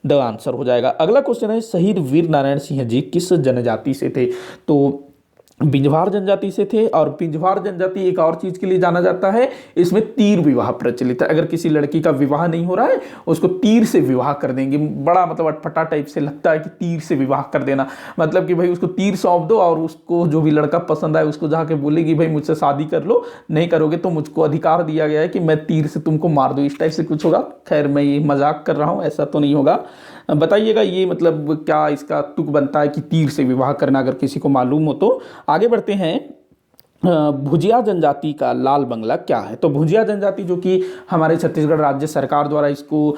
द आंसर हो जाएगा। अगला क्वेश्चन है, शहीद वीर नारायण सिंह जी किस जनजाति से थे? तो पिंजवार जनजाति से थे। और पिंजवार जनजाति एक और चीज के लिए जाना जाता है, इसमें तीर विवाह प्रचलित है। अगर किसी लड़की का विवाह नहीं हो रहा है उसको तीर से विवाह कर देंगे। बड़ा मतलब अटपटा टाइप से लगता है कि तीर से विवाह कर देना, मतलब कि भाई उसको तीर सौंप दो और उसको जो भी लड़का पसंद आए उसको जाके बोलेगी भाई मुझसे शादी कर लो, नहीं करोगे तो मुझको अधिकार दिया गया है कि मैं तीर से तुमको मार दूं, इस टाइप से कुछ होगा। खैर मैं ये मजाक कर रहा हूं, ऐसा तो नहीं होगा। बताइएगा ये मतलब क्या इसका तुक बनता है कि तीर से विवाह करना, अगर किसी को मालूम हो तो। आगे बढ़ते हैं, भुजिया जनजाति का लाल बंगला क्या है? तो भुजिया जनजाति जो कि हमारे छत्तीसगढ़ राज्य सरकार द्वारा इसको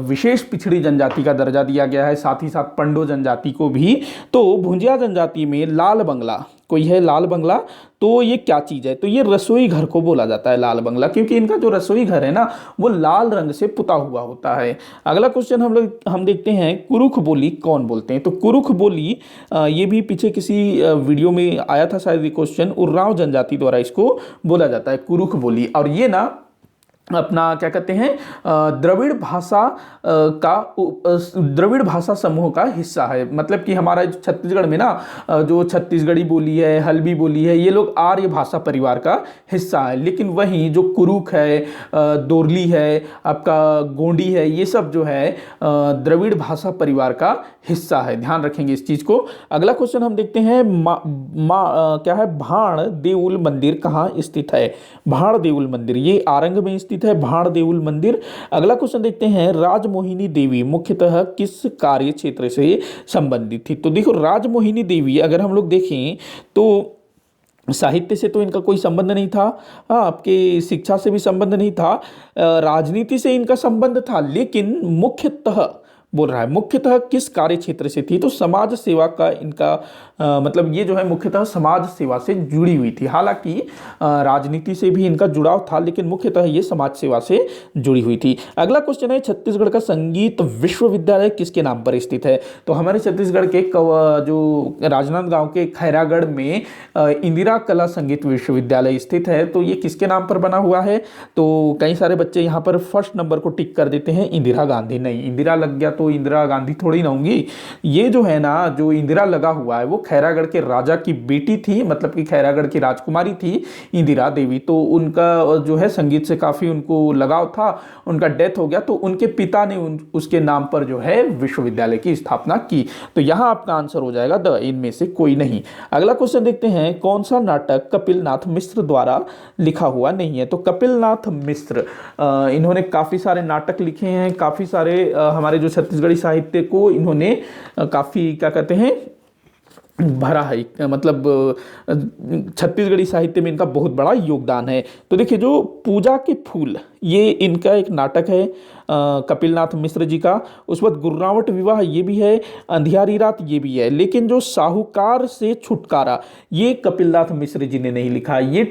विशेष पिछड़ी जनजाति का दर्जा दिया गया है, साथ ही साथ पंडो जनजाति को भी। तो भुजिया जनजाति में लाल बंगला कोई है, लाल बंगला, तो ये क्या चीज़ है? तो ये रसोई घर को बोला जाता है लाल बंगला, क्योंकि इनका जो रसोई घर है ना वो लाल रंग से पुता हुआ होता है। अगला क्वेश्चन हम देखते हैं, कुरुख बोली कौन बोलते हैं? तो कुरुख बोली ये भी पीछे किसी वीडियो में आया था शायद ये क्वेश्चन, उर्राव जनजाति द्वारा इसको बोला जाता है कुरुख बोली। और ये ना अपना क्या कहते हैं, द्रविड़ भाषा द्रविड़ भाषा समूह का हिस्सा है। मतलब कि हमारा छत्तीसगढ़ में ना जो छत्तीसगढ़ी बोली है, हल्बी बोली है, ये लोग आर्य भाषा परिवार का हिस्सा है। लेकिन वहीं जो कुरुख है, दोरली है, आपका गोंडी है, ये सब जो है द्रविड़ भाषा परिवार का हिस्सा है। ध्यान रखेंगे इस चीज को। अगला क्वेश्चन हम देखते हैं, क्या है, भाण देउल मंदिर कहाँ स्थित है? भाण देउल मंदिर ये आरंग में स्थित है, भाण देउल मंदिर। अगला क्वेश्चन देखते हैं, राजमोहिनी देवी मुख्यतः किस कार्य क्षेत्र से संबंधित थी? तो देखो राजमोहिनी देवी अगर हम लोग देखें तो साहित्य से तो इनका कोई संबंध नहीं था, आपके शिक्षा से भी संबंध नहीं था, राजनीति से इनका संबंध था, लेकिन मुख्यतः बोल रहा है मुख्यतः किस कार्य क्षेत्र से थी? तो समाज सेवा का इनका मतलब ये जो है मुख्यतः समाज सेवा से जुड़ी हुई थी। हालांकि राजनीति से भी इनका जुड़ाव था, लेकिन मुख्यतः ये समाज सेवा से जुड़ी हुई थी। अगला क्वेश्चन है, छत्तीसगढ़ का संगीत विश्वविद्यालय किसके नाम पर स्थित है? तो हमारे छत्तीसगढ़ के जो राजनांदगांव के खैरागढ़ में इंदिरा कला संगीत विश्वविद्यालय स्थित है। तो ये किसके नाम पर बना हुआ है? तो कई सारे बच्चे यहाँ पर फर्स्ट नंबर को टिक कर देते हैं, इंदिरा गांधी। नहीं, इंदिरा लग गया तो इंदिरा गांधी थोड़ी ना होंगी। ये जो है ना, जो इंदिरा लगा हुआ है वो खैरागढ़ के राजा की बेटी थी, मतलब कि खैरागढ़ की राजकुमारी थी इंदिरा देवी। तो उनका जो है संगीत से काफी उनको लगाव था, उनका डेथ हो गया तो उनके पिता ने उसके नाम पर जो है विश्वविद्यालय की स्थापना की। तो यहां आपका आंसर हो जाएगा द, इनमें से कोई नहीं। अगला क्वेश्चन देखते हैं, कौन सा नाटक कपिलनाथ मिश्र द्वारा लिखा हुआ नहीं है? तो कपिलनाथ मिश्र इन्होंने काफी सारे नाटक लिखे हैं, काफी सारे हमारे जो छत्तीसगढ़ी साहित्य को इन्होंने काफी क्या कहते हैं भरा है, मतलब छत्तीसगढ़ी साहित्य में इनका बहुत बड़ा योगदान है। तो देखिए, जो पूजा के फूल ये इनका एक नाटक है कपिलनाथ मिश्र जी का। उस वक्त गुर्रावट विवाह ये भी है, अंधियारी रात ये भी है। लेकिन जो साहूकार से छुटकारा ये कपिलनाथ मिश्र जी ने नहीं लिखा, ये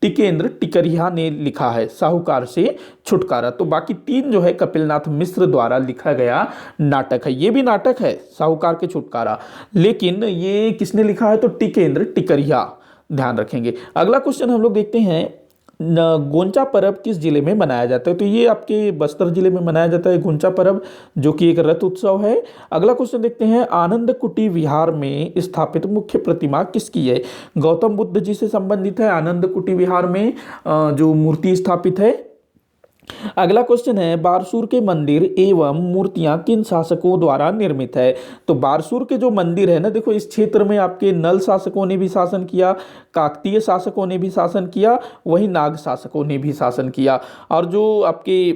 टिकेंद्र टिकरिहा ने लिखा है, साहूकार से छुटकारा। तो बाकी तीन जो है कपिलनाथ मिश्र द्वारा लिखा गया नाटक है। ये भी नाटक है साहूकार के छुटकारा, लेकिन ये किसने लिखा है? तो टिकेंद्र टिकरिहा। ध्यान रखेंगे। अगला क्वेश्चन हम लोग देखते हैं, गोंचा पर्व किस जिले में मनाया जाता है? तो ये आपके बस्तर जिले में मनाया जाता है गोंचा पर्व, जो कि एक रथ उत्सव है। अगला क्वेश्चन देखते हैं, आनंद कुटी विहार में स्थापित मुख्य प्रतिमा किसकी है? गौतम बुद्ध जी से संबंधित है आनंद कुटी विहार में जो मूर्ति स्थापित है। अगला क्वेश्चन है, बारसूर के मंदिर एवं मूर्तियां किन शासकों द्वारा निर्मित है? तो बारसूर के जो मंदिर है ना, देखो इस क्षेत्र में आपके नल शासकों ने भी शासन किया, काकतीय शासकों ने भी शासन किया, वही नाग शासकों ने भी शासन किया। और जो आपके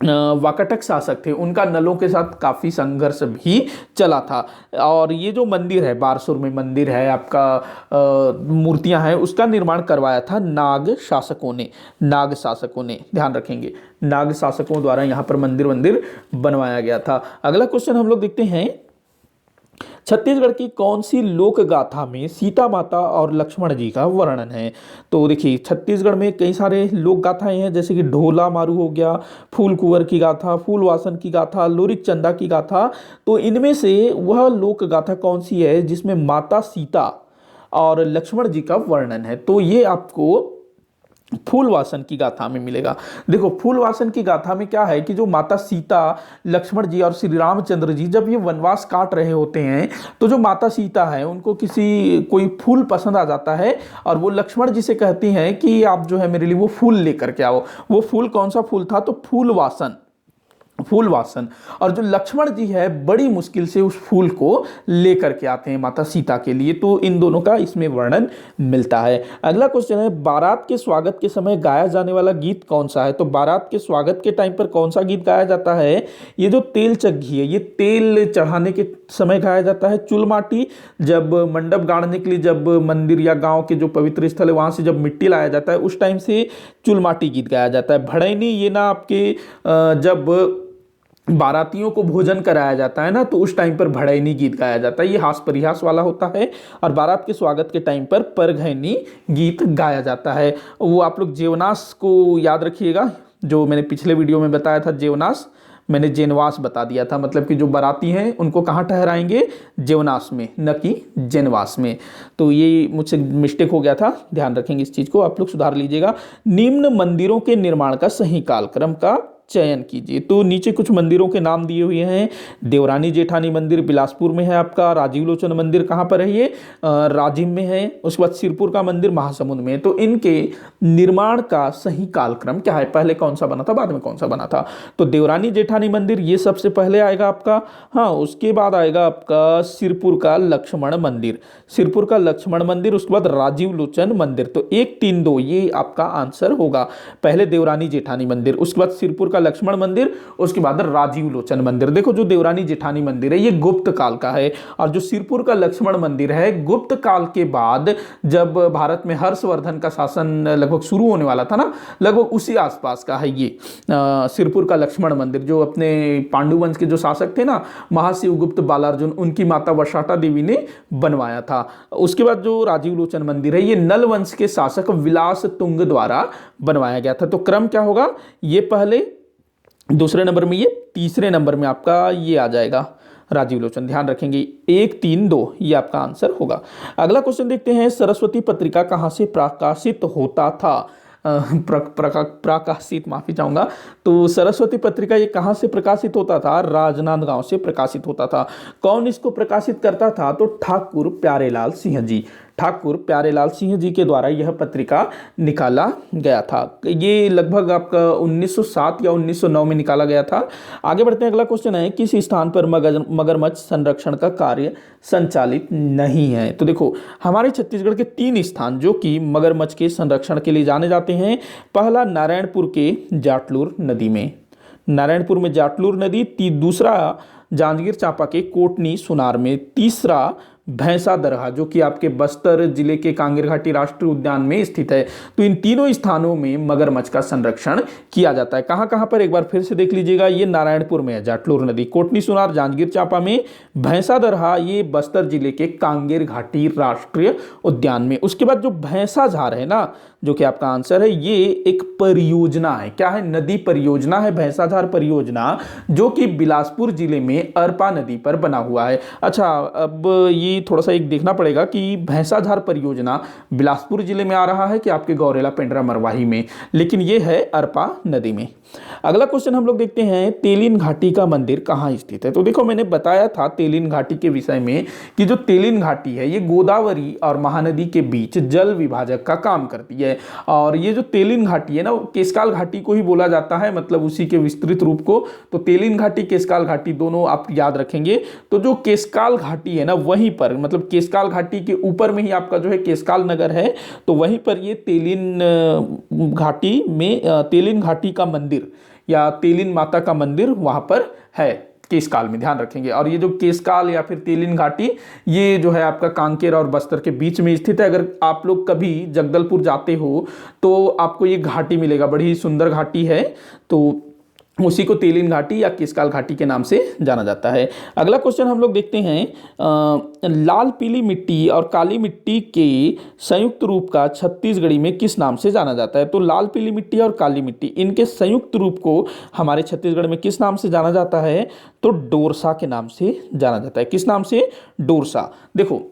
वाकाटक शासक थे, उनका नलों के साथ काफ़ी संघर्ष भी चला था। और ये जो मंदिर है, बारसूर में मंदिर है आपका, मूर्तियां हैं, उसका निर्माण करवाया था नाग शासकों ने। नाग शासकों ने, ध्यान रखेंगे, नाग शासकों द्वारा यहाँ पर मंदिर बनवाया गया था। अगला क्वेश्चन हम लोग देखते हैं, छत्तीसगढ़ की कौन सी लोक गाथा में सीता माता और लक्ष्मण जी का वर्णन है? तो देखिए, छत्तीसगढ़ में कई सारे लोक गाथाएं हैं, जैसे कि ढोला मारू हो गया, फूल कुंवर की गाथा, फूलवासन की गाथा, लोरिक चंदा की गाथा। तो इनमें से वह लोक गाथा कौन सी है जिसमें माता सीता और लक्ष्मण जी का वर्णन है? तो ये आपको फूलवासन की गाथा में मिलेगा। देखो, फूलवासन की गाथा में क्या है कि जो माता सीता, लक्ष्मण जी और श्री रामचंद्र जी जब ये वनवास काट रहे होते हैं, तो जो माता सीता है उनको कोई फूल पसंद आ जाता है, और वो लक्ष्मण जी से कहती हैं कि आप जो है मेरे लिए वो फूल लेकर के आओ। वो फूल कौन सा फूल था? तो फूलवासन। और जो लक्ष्मण जी है बड़ी मुश्किल से उस फूल को लेकर के आते हैं माता सीता के लिए। तो इन दोनों का इसमें वर्णन मिलता है। अगला क्वेश्चन है, बारात के स्वागत के समय गाया जाने वाला गीत कौन सा है? तो बारात के स्वागत के टाइम पर कौन सा गीत गाया जाता है? ये जो तेल चग्घी है, ये तेल चढ़ाने के समय गाया जाता है। चुलमाटी, जब मंडप गाड़ने के लिए, जब मंदिर या गांव के जो पवित्र स्थल है वहां से जब मिट्टी लाया जाता है, उस टाइम से चुलमाटी गीत गाया जाता है। भड़ैनी, ये ना आपके जब बारातियों को भोजन कराया जाता है ना, तो उस टाइम पर भड़ैनी गीत गाया जाता है, ये हास परिहास वाला होता है। और बारात के स्वागत के टाइम पर परघैनी गीत गाया जाता है। वो आप लोग जेवनास को याद रखिएगा, जो मैंने पिछले वीडियो में बताया था जेवनास, मैंने जेनवास बता दिया था। मतलब कि जो बाराती हैं उनको कहाँ ठहराएंगे? जेवनास में, न कि जेनवास में। तो ये मुझसे मिस्टेक हो गया था, ध्यान रखेंगे इस चीज़ को, आप लोग सुधार लीजिएगा। निम्न मंदिरों के निर्माण का सही कालक्रम का चयन कीजिए। तो नीचे कुछ मंदिरों के नाम दिए हुए हैं। देवरानी जेठानी मंदिर बिलासपुर में है आपका। राजीव लोचन मंदिर कहाँ पर है? ये राजिम में है। उसके बाद सिरपुर का मंदिर महासमुंद में है। तो इनके निर्माण का सही कालक्रम क्या है? पहले कौन सा बना था, बाद में कौन सा बना था? तो देवरानी जेठानी मंदिर ये सबसे पहले आएगा आपका। हाँ, उसके बाद आएगा आपका सिरपुर का लक्ष्मण मंदिर, सिरपुर का लक्ष्मण मंदिर। उसके बाद राजीव लोचन मंदिर। तो 1, 3, 2 ये आपका आंसर होगा। पहले देवरानी जेठानी मंदिर, उसके बाद सिरपुर लक्ष्मण मंदिर, उसके बाद राजीव लोचन मंदिर। देखो, जो देवरानी जेठानी मंदिर है ये गुप्त काल का है, और जो सिरपुर का लक्ष्मण मंदिर है गुप्त काल के बाद, जब भारत में हर्षवर्धन का शासन लगभग शुरू होने वाला था ना, लगभग उसी आसपास का है ये सिरपुर का लक्ष्मण मंदिर। जो अपने पांडु वंश के जो शासक थे ना, महाशिवगुप्त बालार्जुन, उनकी माता वर्षाटा देवी ने बनवाया था। उसके बाद जो राजीव लोचन मंदिर है ये नल वंश के शासक विलास तुंग द्वारा बनवाया गया था। तो क्रम क्या होगा? ये पहले, दूसरे नंबर में ये, तीसरे नंबर में आपका ये आ जाएगा राजीव लोचन। ध्यान रखेंगे 1, 3, 2 ये आपका आंसर होगा। अगला क्वेश्चन देखते हैं, सरस्वती पत्रिका कहाँ से प्रकाशित होता था? प्रकाशित, माफी चाहूंगा। तो सरस्वती पत्रिका ये कहाँ से प्रकाशित होता था? राजनांदगांव से प्रकाशित होता था। कौन इसको प्रकाशित करता था? तो ठाकुर प्यारेलाल सिंह जी, ठाकुर प्यारेलाल सिंह जी के द्वारा यह पत्रिका निकाला गया था। ये लगभग आपका 1907 या 1909 में निकाला गया था। आगे बढ़ते हैं, अगला क्वेश्चन है, किस स्थान पर मगरमच्छ संरक्षण का कार्य संचालित नहीं है? तो देखो, हमारे छत्तीसगढ़ के 3 स्थान जो कि मगरमच्छ के संरक्षण के लिए जाने जाते हैं। पहला, नारायणपुर के जाटलूर नदी में, नारायणपुर में जाटलूर नदी। दूसरा, जांजगीर चांपा के कोटनी सुनार में। तीसरा, भैंसा दरहा, जो कि आपके बस्तर जिले के कांगेर घाटी राष्ट्रीय उद्यान में स्थित है। तो इन तीनों स्थानों में मगरमच्छ का संरक्षण किया जाता है। कहां कहां पर, एक बार फिर से देख लीजिएगा। ये नारायणपुर में है जाटलूर नदी, कोटनी सुनार जांजगीर चांपा में, भैंसा दरहा ये बस्तर जिले के कांगेर घाटी राष्ट्रीय उद्यान में। उसके बाद जो भैंसा झार है ना, जो कि आपका आंसर है, ये एक परियोजना है। क्या है? नदी परियोजना है भैंसा झार परियोजना, जो कि बिलासपुर जिले में अरपा नदी पर बना हुआ है। अच्छा, अब ये थोड़ा सा एक देखना पड़ेगा कि भैंसा झार परियोजना बिलासपुर जिले में आ रहा है कि आपके गौरेला पेंड्रा मरवाही में, लेकिन ये है अरपा नदी में। अगला क्वेश्चन हम लोग देखते हैं, तेलिन घाटी का मंदिर कहाँ स्थित है? तो देखो, मैंने बताया था तेलिन घाटी के विषय में कि जो तेलिन घाटी है ये गोदावरी और महानदी के बीच जल विभाजक का काम करती है। और ये जो तेलिन घाटी है ना, केशकाल घाटी को ही बोला जाता है, मतलब उसी के विस्तृत रूप को। तो तेलिन घाटी, केशकाल घाटी दोनों आप याद रखेंगे। तो जो केशकाल घाटी है ना, वहीं पर, मतलब केशकाल घाटी के ऊपर में ही आपका जो है केशकाल नगर है। तो वहीं पर ये तेलिन घाटी में, तेलिन घाटी का मंदिर, या तेलिन माता का मंदिर वहां पर है केशकाल में, ध्यान रखेंगे। और ये जो केशकाल या फिर तेलिन घाटी, ये जो है आपका कांकेर और बस्तर के बीच में स्थित है। अगर आप लोग कभी जगदलपुर जाते हो तो आपको ये घाटी मिलेगा, बड़ी ही सुंदर घाटी है, तो उसी को तेलिन घाटी या केशकाल घाटी के नाम से जाना जाता है। अगला क्वेश्चन हम लोग देखते हैं, लाल पीली मिट्टी और काली मिट्टी के संयुक्त रूप का छत्तीसगढ़ी में किस नाम से जाना जाता है? तो लाल पीली मिट्टी और काली मिट्टी, इनके संयुक्त रूप को हमारे छत्तीसगढ़ में किस नाम से जाना जाता है? तो डोरसा के नाम से जाना जाता है। किस नाम से? डोरसा। देखो,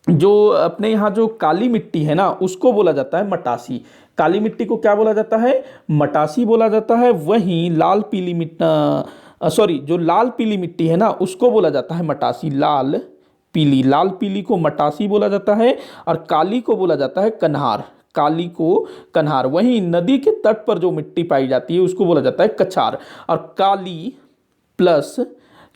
जो अपने यहाँ जो काली मिट्टी है ना, उसको बोला जाता है मटासी। काली मिट्टी को क्या बोला जाता है? मटासी बोला जाता है। वहीं लाल पीली मिट्टी, जो लाल पीली मिट्टी है ना, उसको बोला जाता है मटासी। लाल पीली को मटासी बोला जाता है और काली को बोला जाता है कन्हार। काली को कन्हार। वहीं नदी के तट पर जो मिट्टी पाई जाती है उसको बोला जाता है कछार। और काली प्लस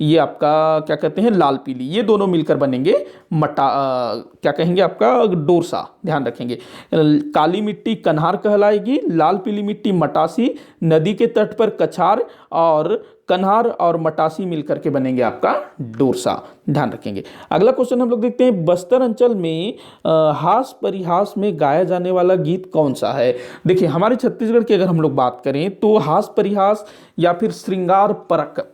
ये आपका क्या कहते हैं, लाल पीली, ये दोनों मिलकर बनेंगे क्या कहेंगे आपका, डोरसा। ध्यान रखेंगे, काली मिट्टी कन्हार कहलाएगी, लाल पीली मिट्टी मटासी, नदी के तट पर कछार, और कन्हार और मटासी मिलकर के बनेंगे आपका डोरसा। ध्यान रखेंगे। अगला क्वेश्चन हम लोग देखते हैं, बस्तर अंचल में हास परिहास में गाया जाने वाला गीत कौन सा है? देखिए, हमारे छत्तीसगढ़ की अगर हम लोग बात करें तो हास परिहास या फिर श्रृंगार परक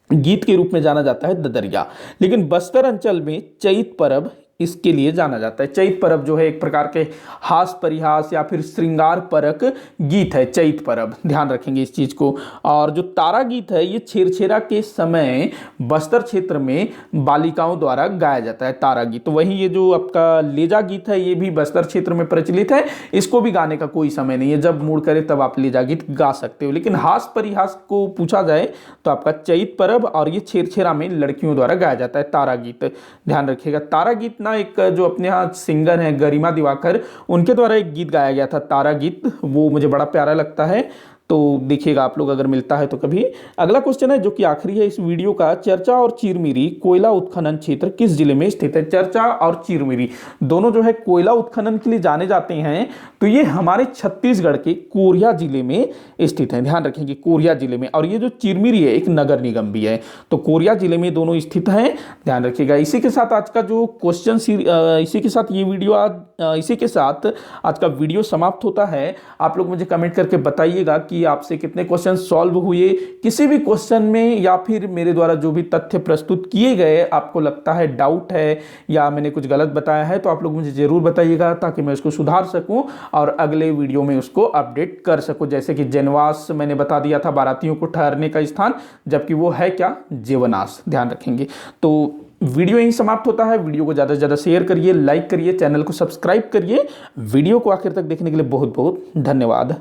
गीत के रूप में जाना जाता है ददरिया। लेकिन बस्तर अंचल में चैत परब इसके लिए जाना जाता है। चैत परब जो है एक प्रकार के हास परिहास या फिर श्रृंगार परक गीत है, चैत परब। ध्यान रखेंगे इस चीज को। और जो तारा गीत है, ये छेरछेरा के समय बस्तर क्षेत्र में बालिकाओं द्वारा गाया जाता है, तारा गीत। तो वहीं ये जो आपका लेजा गीत है, ये भी बस्तर क्षेत्र में प्रचलित है। इसको भी गाने का कोई समय नहीं है, जब मूड करे तब आप लेजा गीत गा सकते हो। लेकिन हास परिहास को पूछा जाए तो आपका चैत परब, और ये छेरछेरा में लड़कियों द्वारा गाया जाता है तारा गीत। ध्यान रखिएगा। तारा गीत एक जो अपने यहाँ सिंगर हैं गरिमा दिवाकर, उनके द्वारा एक गीत गाया गया था तारा गीत, वो मुझे बड़ा प्यारा लगता है, तो देखिएगा आप लोग अगर मिलता है तो कभी। अगला क्वेश्चन है जो कि आखिरी है इस वीडियो का, चर्चा और चिरमिरी कोयला उत्खनन क्षेत्र किस जिले में स्थित है? चर्चा और चिरमिरी दोनों जो है कोयला उत्खनन के लिए जाने जाते हैं, तो ये हमारे छत्तीसगढ़ के कोरिया जिले में स्थित है। ध्यान रखेंगे, कोरिया जिले में। और ये जो चिरमिरी है एक नगर निगम भी है, तो कोरिया जिले में दोनों स्थित हैं। ध्यान रखिएगा। इसी के साथ आज का जो क्वेश्चन इसी के साथ ये वीडियो इसी के साथ आज का वीडियो समाप्त होता है। आप लोग मुझे कमेंट करके बताइएगा कि आपसे कितने क्वेश्चन सॉल्व हुए। किसी भी क्वेश्चन में या फिर मेरे द्वारा जो भी तथ्य प्रस्तुत किए गए आपको लगता है डाउट है या मैंने कुछ गलत बताया है, तो आप लोग मुझे जरूर बताइएगा ताकि मैं उसको सुधार सकूं और अगले वीडियो में उसको अपडेट कर सकूं। जैसे कि जनवास मैंने बता दिया था बारातियों को ठहरने का स्थान, जबकि वो है क्या, जीवनास। ध्यान रखेंगे। तो वीडियो यहीं समाप्त होता है। वीडियो को ज़्यादा से ज़्यादा शेयर करिए, लाइक करिए, चैनल को सब्सक्राइब करिए। वीडियो को आखिर तक देखने के लिए बहुत बहुत धन्यवाद।